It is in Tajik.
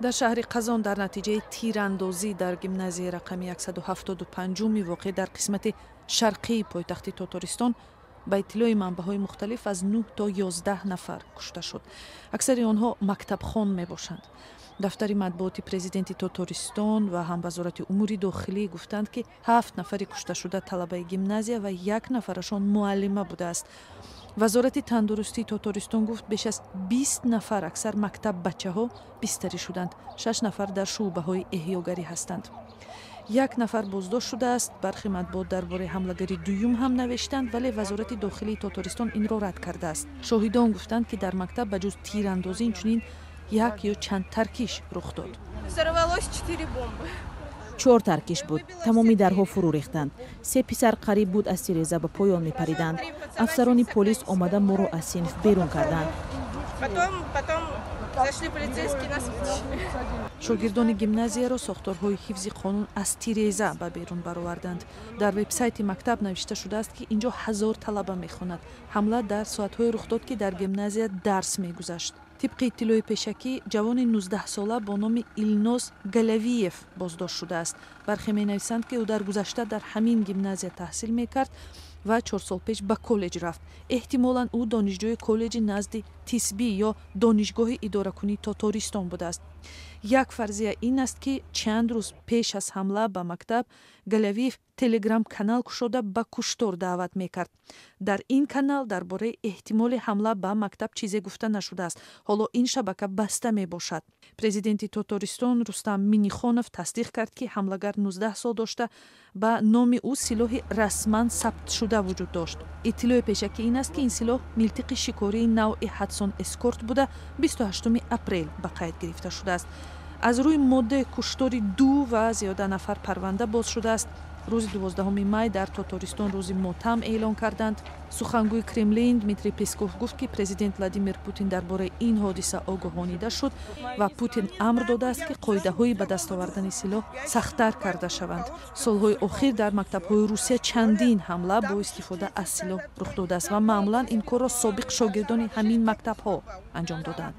дар шаҳри қазон дар натиҷаи тирандозӣ дар гимназияи рақами 175 воқеъ дар қисмати шарқии пойтахти Татористон ба иттилои манбаъҳои мухталиф аз 9 то 11 нафар кушта шуд. аксари онҳо мактабхон мебошанд. дафтари матбуоти президенти Татористон ва ҳам вазорати умури дохилӣ гуфтанд ки 7 нафари кушташуда талабаи гимназия ва 1 нафарашон муаллима будааст. вазорати тандурустии Татористон гуфт беш аз 20 нафар аксар мактаб бачаҳо бистарӣ шуданд, 6 нафар дар шуъбаҳои эҳёгарӣ ҳастанд. 1 нафар боздошт шудааст. бархи матбуот дар бораи ҳамлагари дуюм ҳам навештанд, вале вазорати дохилии Татористон инро рад кардааст. шоҳидон гуфтанд ки дар мактаб ба ҷуз тирандозӣ инчунин 1 ё чанд таркиш рух дод. 4 таркиш буд. тамоми дарҳо фурӯ рехтанд. 3 писар қариб буд аз тиреза ба поён мепариданд. афсарони полис омада моро аз синф берун карданд. шогирдони гимназияро сохторҳои ҳифзи қонун аз тиреза ба берун бароварданд. дар вебсайти мактаб навишта шудааст ки инҷо 1000 талаба мехонад. ҳамла дар соатҳое рух дод ки дар гимназия дарс мегузашт. тибқи иттилои пешакӣ ҷавони 19-сола бо номи Илноз Галавиев боздошт шудааст. бархе менависанд ки ӯ дар гузашта дар ҳамин гимназия таҳсил мекард ва 4 сол пеш ба коллеҷ рафт. эҳтимолан ӯ донишҷӯи коллеҷи назди тисбӣ ё донишгоҳи идоракунии Татористон будааст. як фарзия ин аст ки чанд рӯз пеш аз ҳамла ба мактаб Галавиев телеграм-канал кушода ба куштор даъват мекард. дар ин канал дар бораи эҳтимоли ҳамла ба мактаб чизе гуфта нашудааст. ҳоло ин шабака баста мебошад. президенти Татористон Рустам Миннихонов тасдиқ кард ки ҳамлагар 19 сол дошта ба номи ӯ силоҳи расман сабт шуда вуҷуд дошт. иттилои пешакӣ ин аст ки ин силоҳ милтиқи шикории навъи Ҳадсон Эскорт буда 28 апрел ба қайд гирифта шудааст. аз рӯи моддаи куштори 2 ва зиёда нафар парванда боз шудааст. рӯзи 12 май дар Татористон рӯзи мотам эълон карданд. сухангӯи Кремлин Дмитрий Песков гуфт ки президент Владимир Путин дар бораи ин ҳодиса огоҳонида шуд ва Путин амр додааст ки қоидаҳои ба даст овардани силоҳ сахттар карда шаванд. солҳои охир дар мактабҳои Русия чандин ҳамла бо истифода аз силоҳ рух додааст ва маъмулан ин корро собиқ шогирдони ҳамин мактабҳо анҷом доданд.